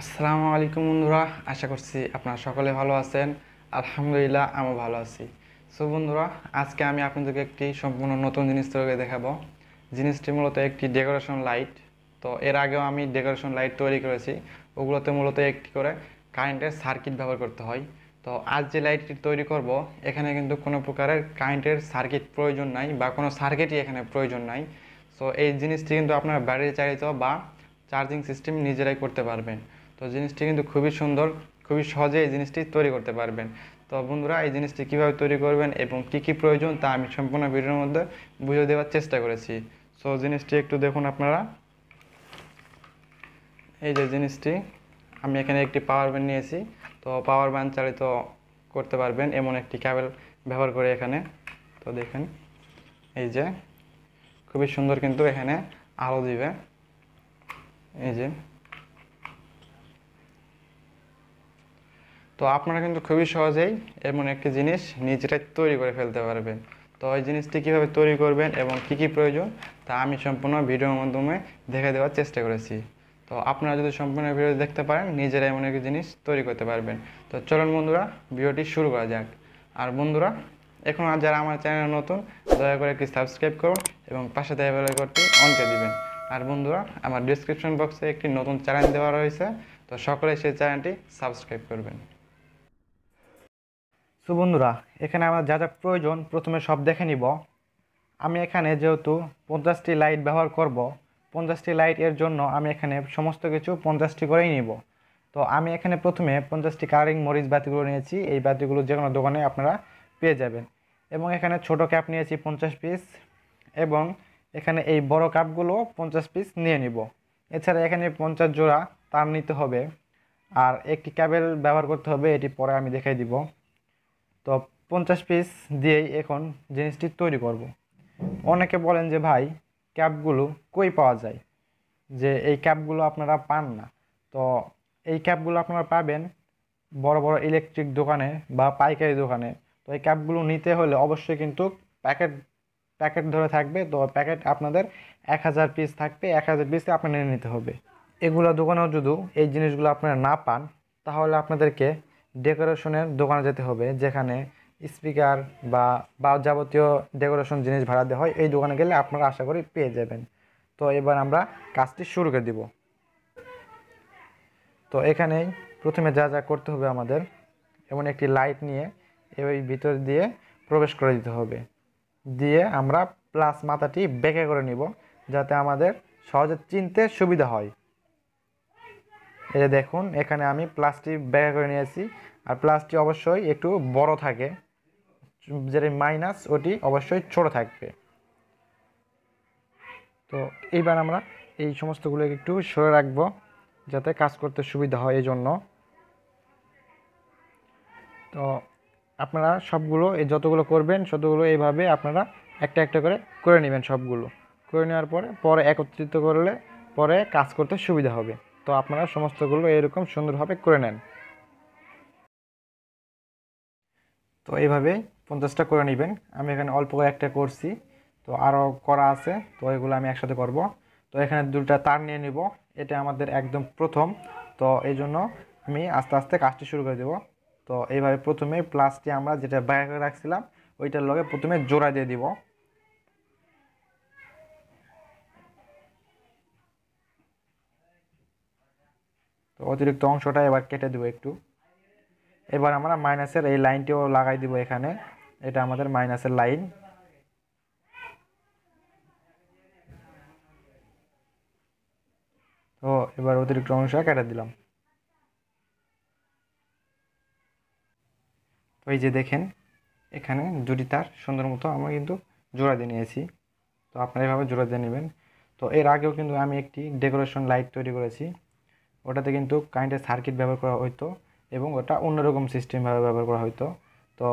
আসসালামু আলাইকুম বন্ধুরা, আশা করছি আপনারা সকলে ভালো আছেন। আলহামদুলিল্লাহ আমি ভালো আছি। সো বন্ধুরা, আজকে আমি আপনাদেরকে একটি সম্পূর্ণ নতুন জিনিস তৈরি দেখাবো। জিনিসটি মূলত একটি ডেকোরেশন লাইট। তো এর আগেও আমি ডেকোরেশন লাইট তৈরি করেছি, ওগুলোতে মূলত একটি করে কারেন্টের সার্কিট ব্যবহার করতে হয়। তো আজ যে লাইটটি তৈরি করব, এখানে কিন্তু কোনো প্রকারের কারেন্টের সার্কিট প্রয়োজন নাই বা কোনো সার্কিটই এখানে প্রয়োজন নাই। সো এই জিনিসটি কিন্তু আপনারা ব্যাটারি চালিত বা চার্জিং সিস্টেম নিজেরাই করতে পারবেন। তো জিনিসটি কিন্তু খুবই সুন্দর, খুবই সহজে এই জিনিসটি তৈরি করতে পারবেন। তো বন্ধুরা, এই জিনিসটি কীভাবে তৈরি করবেন এবং কি কি প্রয়োজন তা আমি সম্পূর্ণ ভিডিওর মধ্যে বুঝিয়ে দেওয়ার চেষ্টা করেছি। সো জিনিসটি একটু দেখুন আপনারা। এই যে জিনিসটি, আমি এখানে একটি পাওয়ার ব্যাংক নিয়েছি। তো পাওয়ার ব্যাংক চালিত করতে পারবেন এমন একটি কেবল ব্যবহার করে এখানে। তো দেখেন, এই যে খুবই সুন্দর কিন্তু এখানে আলো দিবে। এই যে, তো আপনারা কিন্তু খুবই সহজেই এমন একটি জিনিস নিজেরাই তৈরি করে ফেলতে পারবেন। তো ওই জিনিসটি কীভাবে তৈরি করবেন এবং কি কি প্রয়োজন তা আমি সম্পূর্ণ ভিডিওর মাধ্যমে দেখে দেওয়ার চেষ্টা করেছি। তো আপনারা যদি সম্পূর্ণ ভিডিও দেখতে পারেন, নিজেরা এমন একটি জিনিস তৈরি করতে পারবেন। তো চলুন বন্ধুরা, ভিডিওটি শুরু করা যাক। আর বন্ধুরা, এখন আর যারা আমার চ্যানেল নতুন, দয়া করে একটি সাবস্ক্রাইব করুন এবং পাশে দেওয়া বেল আইকনটি অন করে দিবেন। আর বন্ধুরা, আমার ডিসক্রিপশন বক্সে একটি নতুন চ্যানেল দেওয়া রয়েছে, তো সকলে সেই চ্যানেলটি সাবস্ক্রাইব করবেন। সো বন্ধুরা, এখানে আমার যা যা প্রয়োজন প্রথমে সব দেখে নিব। আমি এখানে যেহেতু 50টি লাইট ব্যবহার করব, 50টি লাইট এর জন্য আমি এখানে সমস্ত কিছু 50টি করেই নিব। তো আমি এখানে প্রথমে 50টি কালারিং মরিচ বাতিগুলো নিয়েছি। এই বাতিগুলো যে কোনো দোকানে আপনারা পেয়ে যাবেন। এবং এখানে ছোট ক্যাপ নিয়েছি 50 পিস, এবং এখানে এই বড় কাপগুলো 50 পিস নিয়ে নিব। এছাড়া এখানে 50 জোড়া তার নিতে হবে, আর একটি ক্যাবেল ব্যবহার করতে হবে, এটি পরে আমি দেখাই দিব। তো 50 পিস দিয়েই এখন জিনিসটি তৈরি করব। অনেকে বলেন যে ভাই, ক্যাপগুলো কই পাওয়া যায়, যে এই ক্যাপগুলো আপনারা পান না। তো এই ক্যাপগুলো আপনারা পাবেন বড় বড় ইলেকট্রিক দোকানে বা পাইকারি দোকানে। তো এই ক্যাপগুলো নিতে হলে অবশ্যই কিন্তু প্যাকেট প্যাকেট ধরে থাকবে। তো প্যাকেট আপনাদের 1000 পিস থাকবে, 1000 পিসে আপনার নিয়ে নিতে হবে। এগুলো দোকানেও যদি এই জিনিসগুলো আপনারা না পান, তাহলে আপনাদেরকে ডেকোরেশনের দোকানে যেতে হবে, যেখানে স্পিকার বা বা যাবতীয় ডেকোরেশন জিনিস ভাড়া দেওয়া হয়। এই দোকানে গেলে আপনারা আশা করি পেয়ে যাবেন। তো এবার আমরা কাজটি শুরু করে দিব। তো এখানেই প্রথমে যা যা করতে হবে আমাদের, এমন একটি লাইট নিয়ে এই ভিতর দিয়ে প্রবেশ করে দিতে হবে। দিয়ে আমরা প্লাস মাথাটি বেঁকে করে নিব, যাতে আমাদের সহজে চিনতে সুবিধা হয়। এই দেখুন, এখানে আমি প্লাসটি ব্যাগ করে নিয়েছি। আর প্লাসটি অবশ্যই একটু বড় থাকে, যেটা মাইনাস ওটি অবশ্যই ছোট থাকবে। তো এইবার আমরা এই সমস্তগুলো একটু সরে রাখবো, যাতে কাজ করতে সুবিধা হয় এই জন্য। তো আপনারা সবগুলো এই যতগুলো করবেন ততগুলো এইভাবে আপনারা একটা একটা করে করে নেবেন। সবগুলো করে নেওয়ার পরে পরে একত্রিত করলে পরে কাজ করতে সুবিধা হবে। তো আপনারা সমস্তগুলো এরকম সুন্দরভাবে করে নেন। তো এইভাবে 50টা করে নেবেন। আমি এখানে অল্প করে একটা করছি, তো আরও করা আছে, তো এগুলো আমি একসাথে করব। তো এখানে দুটো তার নিয়ে নিব, এটা আমাদের একদম প্রথম। তো এই জন্য আমি আস্তে আস্তে কাজটি শুরু করে দেব। তো এইভাবে প্রথমে প্লাসটি আমরা যেটা বাইরে করে রাখছিলাম ওইটার লগে প্রথমে জোড়া দিয়ে দিব। তো অতিরিক্ত অংশটা এবার কেটে দেবো একটু। এবার আমরা মাইনাসের এই লাইনটিও লাগাই দিব এখানে। এটা আমাদের মাইনাসের লাইন। তো এবার অতিরিক্ত অংশ কেটে দিলাম। তো এই যে দেখেন, এখানে দুটি তার সুন্দর মতো আমরা কিন্তু জোড়া দিয়ে নিয়েছি। তো আপনারা এভাবে জোড়া দিয়ে নেবেন। তো এর আগেও কিন্তু আমি একটি ডেকোরেশন লাইট তৈরি করেছি, ওটাতে কিন্তু কারেন্টের সার্কিট ব্যবহার করা হতো এবং ওটা অন্যরকম সিস্টেমভাবে ব্যবহার করা হতো। তো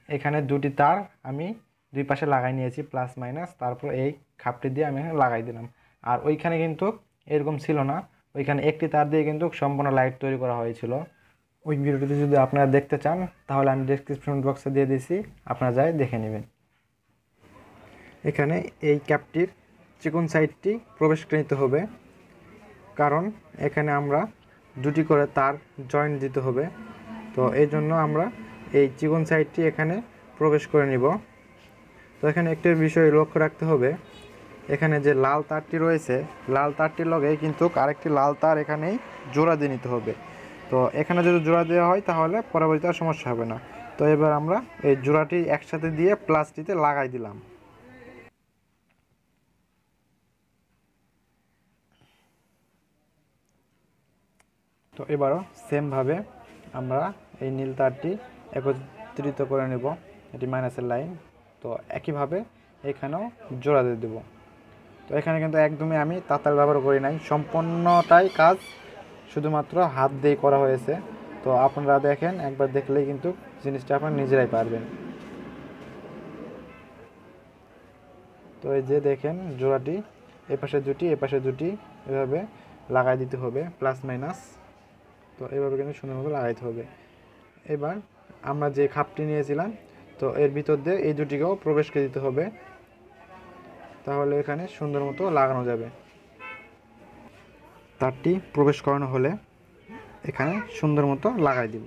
এখানে দুটি তার আমি দুই পাশে লাগাই নিয়েছি, প্লাস মাইনাস, তারপর এই খাপটি দিয়ে আমি এখানে লাগাই দিলাম। আর ওইখানে কিন্তু এরকম ছিল না, ওইখানে একটি তার দিয়ে কিন্তু সম্পূর্ণ লাইট তৈরি করা হয়েছিল। ওই ভিডিওটি যদি আপনারা দেখতে চান, তাহলে আমি ডেসক্রিপশন বক্সে দিয়ে দিয়েছি, আপনারা যাই দেখে নেবেন। এখানে এই ক্যাপটির চিকন সাইডটি প্রবেশ করে নিতে হবে, কারণ এখানে আমরা দুটি করে তার জয়েন্ট দিতে হবে। তো এই জন্য আমরা এই চিকন সাইডটি এখানে প্রবেশ করে নিব। তো এখানে একটি বিষয় লক্ষ্য রাখতে হবে, এখানে যে লাল তারটি রয়েছে, লাল তারটির লগে কিন্তু আরেকটি লাল তার এখানেই জোড়া দিয়ে নিতে হবে। তো এখানে যদি জোড়া দেওয়া হয় তাহলে পরবর্তীতে আর সমস্যা হবে না। তো এবার আমরা এই জোড়াটি একসাথে দিয়ে প্লাসটিতে লাগাই দিলাম। তো এবারও সেমভাবে আমরা এই নীল তারটি একত্রিত করে নেব, এটি মাইনাসের লাইন। তো একইভাবে এখানেও জোড়া দিয়ে দেব। তো এখানে কিন্তু একদমই আমি তাতার ব্যবহার করি নাই, সম্পূর্ণটাই কাজ শুধুমাত্র হাত দিয়ে করা হয়েছে। তো আপনারা দেখেন, একবার দেখলেই কিন্তু জিনিসটা আপনারা নিজেরাই পারবেন। তো এই যে দেখেন জোড়াটি এপাশে দুটি এপাশে দুটি এভাবে লাগাই দিতে হবে, প্লাস মাইনাস। তো এভাবে কিন্তু সুন্দরভাবে লাগাইতে হবে। এবার আমরা যে খাপটি নিয়েছিলাম, তো এর ভিতর দিয়ে এই দুটিকেও প্রবেশ করে দিতে হবে, তাহলে এখানে সুন্দর মতো লাগানো যাবে। তারটি প্রবেশ করানো হলে এখানে সুন্দর মতো লাগাই দিব,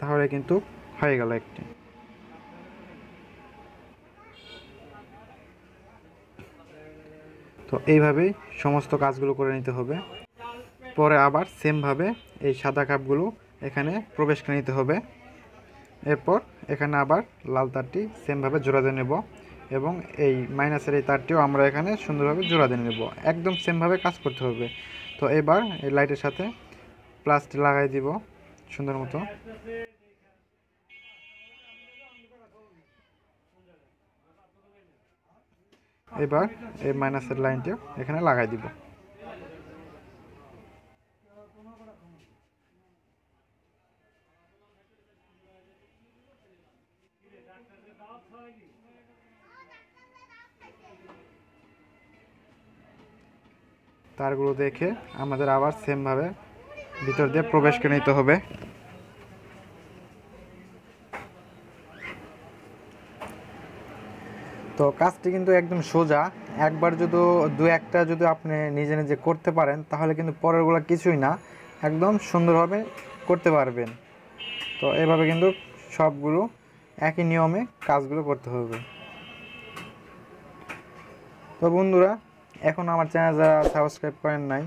তাহলে কিন্তু হয়ে গেল একটি। তো এইভাবেই সমস্ত কাজগুলো করে নিতে হবে। পরে আবার সেমভাবে এই সাদা কাপগুলো এখানে প্রবেশ করে নিতে হবে। এরপর এখানে আবার লাল তারটি সেমভাবে জোড়া দিয়ে নেব এবং এই মাইনাসের এই তারটিও আমরা এখানে সুন্দরভাবে জোড়া দিয়ে নেব। একদম সেমভাবে কাজ করতে হবে। তো এবার এই লাইটের সাথে প্লাসটি লাগাই দিব সুন্দর মতো। এবার এই মাইনাসের লাইনটিও এখানে লাগাই দিব। তারগুলো দেখে আমাদের আবার সেমভাবে ভিতর দিয়ে প্রবেশ করে নিতে হবে। তো কাজটি কিন্তু একদম সোজা, একবার যদি দু একটা যদি আপনি নিজে নিজে করতে পারেন তাহলে কিন্তু পরেরগুলো কিছুই না, একদম সুন্দরভাবে করতে পারবেন। তো এভাবে কিন্তু সবগুলো একই নিয়মে কাজগুলো করতে হবে। তো বন্ধুরা, এখন আমার চ্যানেল যারা সাবস্ক্রাইব করেন নাই,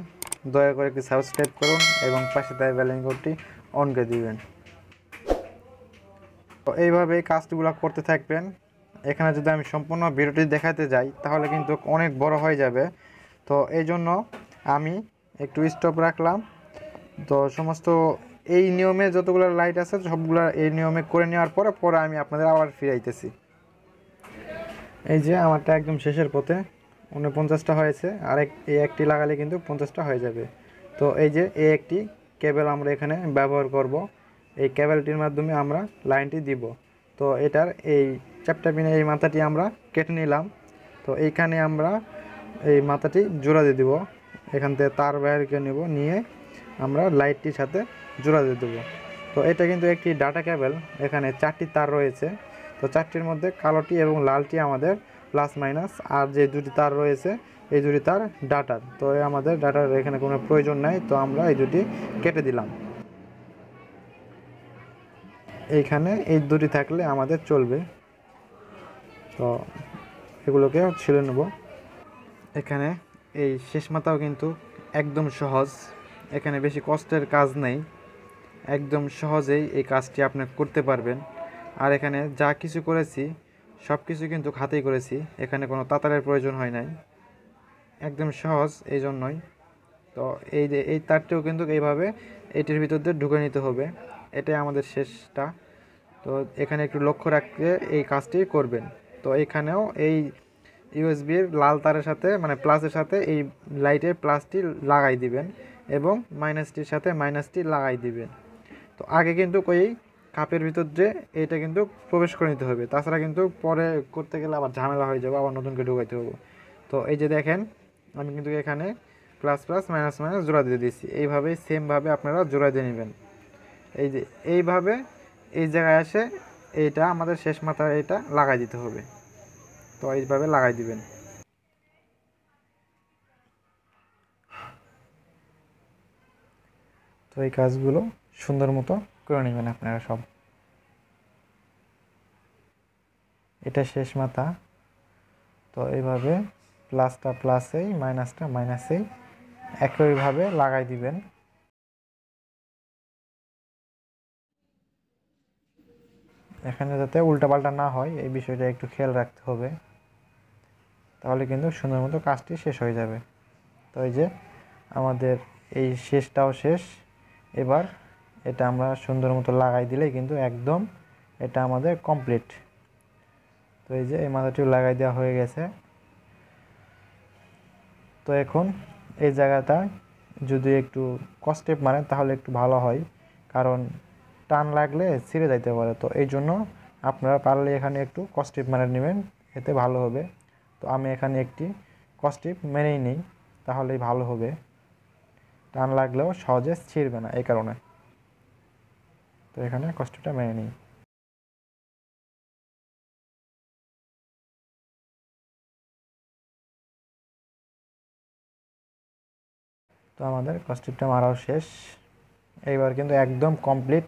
দয়া করে একটু সাবস্ক্রাইব করুন এবং পাশে থাকা বেল আইকনটি অন করে দিবেন। তো এইভাবে কাজগুলো করতে থাকবেন। এখানে যদি আমি সম্পূর্ণ ভিডিওটি দেখাতে যাই তাহলে কিন্তু অনেক বড় হয়ে যাবে। তো এই জন্য আমি একটু স্টপ রাখলাম। তো সমস্ত এই নিয়মে যতগুলো লাইট আছে সবগুলো এই নিয়মে করে নেওয়ার পরে আমি আপনাদের আবার ফিরাইতেছি। এই যে আমারটা একদম শেষের পথে 49টা হয়েছে, আর এই একটি লাগালে কিন্তু 50টা হয়ে যাবে। তো এই যে এই একটি কেবল আমরা এখানে ব্যবহার করব, এই কেবলটির মাধ্যমে আমরা লাইনটি দিব। তো এটার এই চ্যাপ্টা পিনে এই মাথাটি আমরা কেটে নিলাম। তো এইখানে আমরা এই মাথাটি জোড়া দিয়ে দেবো, এখান থেকে তার বাইর করে নেব, নিয়ে আমরা লাইটটির সাথে জোড়া দিয়ে দেবো। তো এটা কিন্তু একটি ডাটা কেবল, এখানে 4টি তার রয়েছে। তো 4টির মধ্যে কালোটি এবং লালটি আমাদের প্লাস মাইনাস, আর যে দুটি তার রয়েছে এই দুটি তার ডাটার। তো আমাদের ডাটার এখানে কোনো প্রয়োজন নাই, তো আমরা এই দুটি কেটে দিলাম। এইখানে এই দুটি থাকলে আমাদের চলবে। তো এগুলোকে ছেড়ে নেব। এখানে এই শেষ মাথাও কিন্তু একদম সহজ, এখানে বেশি কষ্টের কাজ নেই, একদম সহজেই এই কাজটি আপনি করতে পারবেন। আর এখানে যা কিছু করেছি সব কিছু কিন্তু হাতেই করেছি, এখানে কোনো তাতারের প্রয়োজন হয় নাই, একদম সহজ এই জন্যই। তো এই যে এই তারটিও কিন্তু এইভাবে এটির ভিতর দিয়ে ঢুকে নিতে হবে, এটাই আমাদের শেষটা। তো এখানে একটু লক্ষ্য রাখতে এই কাজটি করবেন। তো এখানেও এই ইউএসবির লাল তারের সাথে মানে প্লাসের সাথে এই লাইটের প্লাসটি লাগাই দিবেন এবং মাইনাসটির সাথে মাইনাসটি লাগাই দিবেন। তো আগে কিন্তু ওই কাপের ভিতর যে এইটা কিন্তু প্রবেশ করে নিতে হবে, তাছাড়া কিন্তু পরে করতে গেলে আবার ঝামেলা হয়ে যাবে, আবার নতুন করে ঢুকাইতে হবে। তো এই যে দেখেন আমি কিন্তু এখানে প্লাস প্লাস মাইনাস মাইনাস জোড়া দিয়ে দিচ্ছি, এইভাবেই সেমভাবে আপনারা জোড়া দিয়ে নেবেন। এই যে এইভাবে এই জায়গায় আসে এইটা আমাদের শেষ মাথায় এটা লাগাই দিতে হবে। তো এইভাবে লাগাই দিবেন। তো এই কাজগুলো সুন্দর মতো করে নেবেন আপনারা সব। এটা শেষ মাথা। তো এইভাবে প্লাসটা প্লাসেই, মাইনাসটা মাইনাসেই একইভাবে লাগাই দিবেন। এখানে যাতে উল্টাপাল্টা না হয় এই বিষয়টা একটু খেয়াল রাখতে হবে, তাহলে কিন্তু সুন্দর মতো কাজটি শেষ হয়ে যাবে। তো এই যে আমাদের এই শেষটাও শেষ। এবার এটা আমরা সুন্দর মতো লাগাই দিলেই কিন্তু একদম এটা আমাদের কমপ্লিট। তো এই যে এই মাথাটিও লাগাই দেওয়া হয়ে গেছে। তো এখন এই জায়গাটা যদি একটু কস্টেপ মারেন তাহলে একটু ভালো হয়, কারণ টান লাগলে ছিঁড়ে যাইতে পারে। তো এই জন্য আপনারা পারলে এখানে একটু কস্টেপ মেরে নেবেন, এতে ভালো হবে। তো আমি এখানে একটি কস্টেপ মেরেই নিই, তাহলেই ভালো হবে। টান লাগলেও সহজে ছিঁড়বে না এই কারণে। তো এখানে কস্টেপটা মেরে নিই। তো আমাদের কস্টেপটা মারাও শেষ। এইবার কিন্তু একদম কমপ্লিট,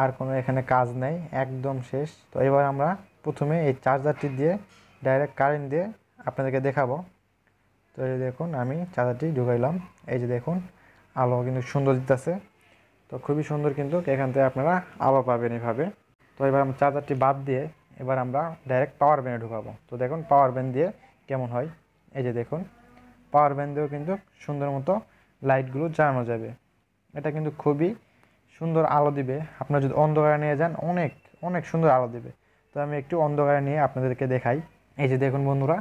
আর কোনো এখানে কাজ নেই, একদম শেষ। তো এবার আমরা প্রথমে এই চার্জারটি দিয়ে ডাইরেক্ট কারেন্ট দিয়ে আপনাদেরকে দেখাবো। তো এই দেখুন আমি চার্জারটি ঢুকাইলাম, এই যে দেখুন আলো কিন্তু সুন্দর দিতেছে। তো খুবই সুন্দর, কিন্তু এখান থেকে আপনারা আলো পাবেন এভাবে। তো এবার আমরা চার্জারটি বাদ দিয়ে এবার আমরা ডাইরেক্ট পাওয়ার ব্যাঙ্কে ঢুকাবো। তো দেখুন পাওয়ার ব্যাঙ্ক দিয়ে কেমন হয়, এই যে দেখুন পাওয়ার ব্যাঙ্ক দিয়েও কিন্তু সুন্দর মতো লাইটগুলো জ্বালানো যাবে। এটা কিন্তু খুবই সুন্দর আলো দিবে। আপনারা যদি অন্ধকারে নিয়ে যান অনেক অনেক সুন্দর আলো দিবে। তো আমি একটু অন্ধকারে নিয়ে আপনাদেরকে দেখাই। এই যে দেখুন বন্ধুরা,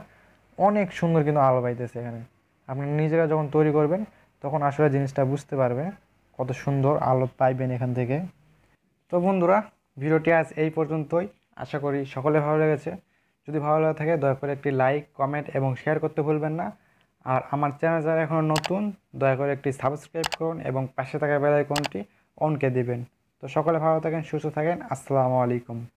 অনেক সুন্দর কিন্তু আলো পাইতেছে এখানে। আপনি নিজেরা যখন তৈরি করবেন তখন আসলে জিনিসটা বুঝতে পারবেন কত সুন্দর আলো পাইবেন এখান থেকে। তো বন্ধুরা, ভিডিওটি আজ এই পর্যন্তই। আশা করি সকলে ভালো লেগেছে। যদি ভালো লাগে থাকে দয়া করে একটি লাইক, কমেন্ট এবং শেয়ার করতে ভুলবেন না। আর আমার চ্যানেল যারা এখনও নতুন, দয়া করে একটি সাবস্ক্রাইব করুন এবং পাশে থাকা বেল আইকনটি অন করে দিবেন। তো সকলে ভালো থাকেন, সুস্থ থাকেন। আসসালামু আলাইকুম।